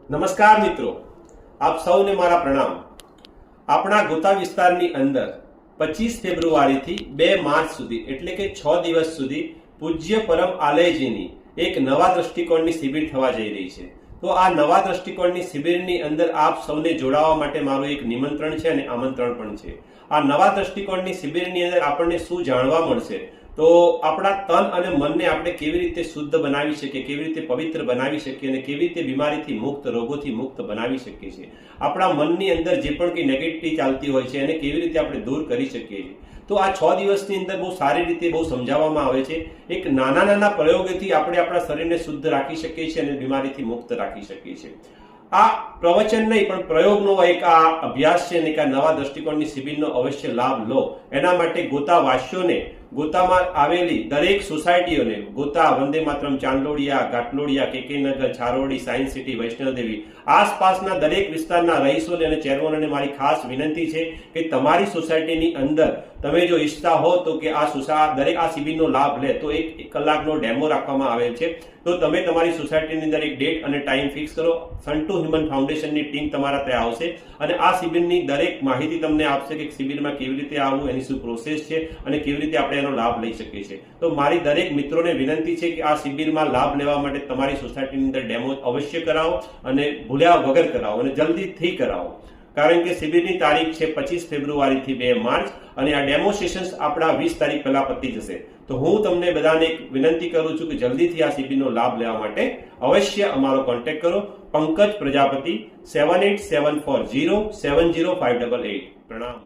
નમસ્કાર મિત્રો, આપ સૌને મારા પ્રણામ। આપણા ગોતા વિસ્તારની અંદર 25 ફેબ્રુઆરીથી 2 માર્ચ સુધી એટલે કે 6 દિવસ સુધી પૂજ્ય પરમ આલયજીની એક નવા દ્રષ્ટિકોણની શિબિર થવા જઈ રહી છે। તો આ નવા દ્રષ્ટિકોણની શિબિરની અંદર આપ સૌને જોડાવા માટે મારું એક નિમંત્રણ છે અને આમંત્રણ પણ છે। આ નવા દ્રષ્ટિકોણની શિબિરની અંદર આપણને શું જાણવા મળશે તો આપણા તન અને મનને આપણે કેવી રીતે શુદ્ધ બનાવી શકીએ, કેવી રીતે પવિત્ર બનાવી શકીએ અને કેવી રીતે બીમારીથી મુક્ત, રોગોથી મુક્ત બનાવી શકીએ છીએ। આપણા મનની અંદર જે પણ કંઈ નેગેટિવિટી ચાલતી હોય છે એને કેવી રીતે આપણે દૂર કરી શકીએ છીએ। તો આ 6 દિવસની અંદર બહુ સારી રીતે બહુ સમજાવવામાં આવે છે। એક નાના નાના પ્રયોગોથી આપણે આપણા શરીરને શુદ્ધ રાખી શકીએ છીએ અને બીમારીથી મુક્ત રાખી શકીએ છીએ। આ પ્રવચન નહીં પણ પ્રયોગનો એક આ અભ્યાસ છે અને એક આ નવા દ્રષ્ટિકોણની શિબિરનો અવશ્ય લાભ લો। એના માટે ગોતાવાસીઓને, ગોતામાં આવેલી દરેક સોસાયટીઓને, ગોતા, વંદે માતરમ, ચાંદલોડિયા, ગાટલોડિયા, કેકેનગર, છારોડી, સાયન્સ સિટી, વૈષ્ણવદેવી, આસપાસના દરેક વિસ્તારના રહીશોને અને ચેરમેનોને મારી ખાસ વિનંતી છે કે તમારી સોસાયટીની અંદર તમે જો ઈચ્છતા હો તો કે દરેક આ શિબિરનો લાભ લે તો 1 કલાકનો ડેમો રાખવામાં આવેલ છે। તો તમે તમારી સોસાયટીની અંદર એક ડેટ અને ટાઈમ ફિક્સ કરો। સન્ટુ હ્યુમન ફાઉન્ડેશનની ટીમ તમારા ત્યાં આવશે અને આ શિબિરની દરેક માહિતી તમને આપશે કે શિબિરમાં કેવી રીતે આવવું, એની શું પ્રોસેસ છે અને કેવી રીતે આપણે એનો લાભ લઈ શકીએ છીએ। તો મારી દરેક મિત્રોને વિનંતી છે કે આ શિબિરમાં લાભ લેવા માટે તમારી સોસાયટીની અંદર ડેમો અવશ્ય કરાવો અને ભૂલ્યા વગર કરાવો અને જલ્દીથી કરાવો, કારણ કે શિબિરની તારીખ છે 25 ફેબ્રુઆરીથી 2 માર્ચ અને આ ડેમો સેશન્સ આપણા 20 તારીખ પહેલા પતી જશે। તો હું તમને બધાને એક વિનંતી કરું છું કે જલ્દીથી આ શિબિરનો લાભ લેવા માટે અવશ્ય અમારો કોન્ટેક્ટ કરો। પંકજ પ્રજાપતિ 7874070588। પ્રણામ।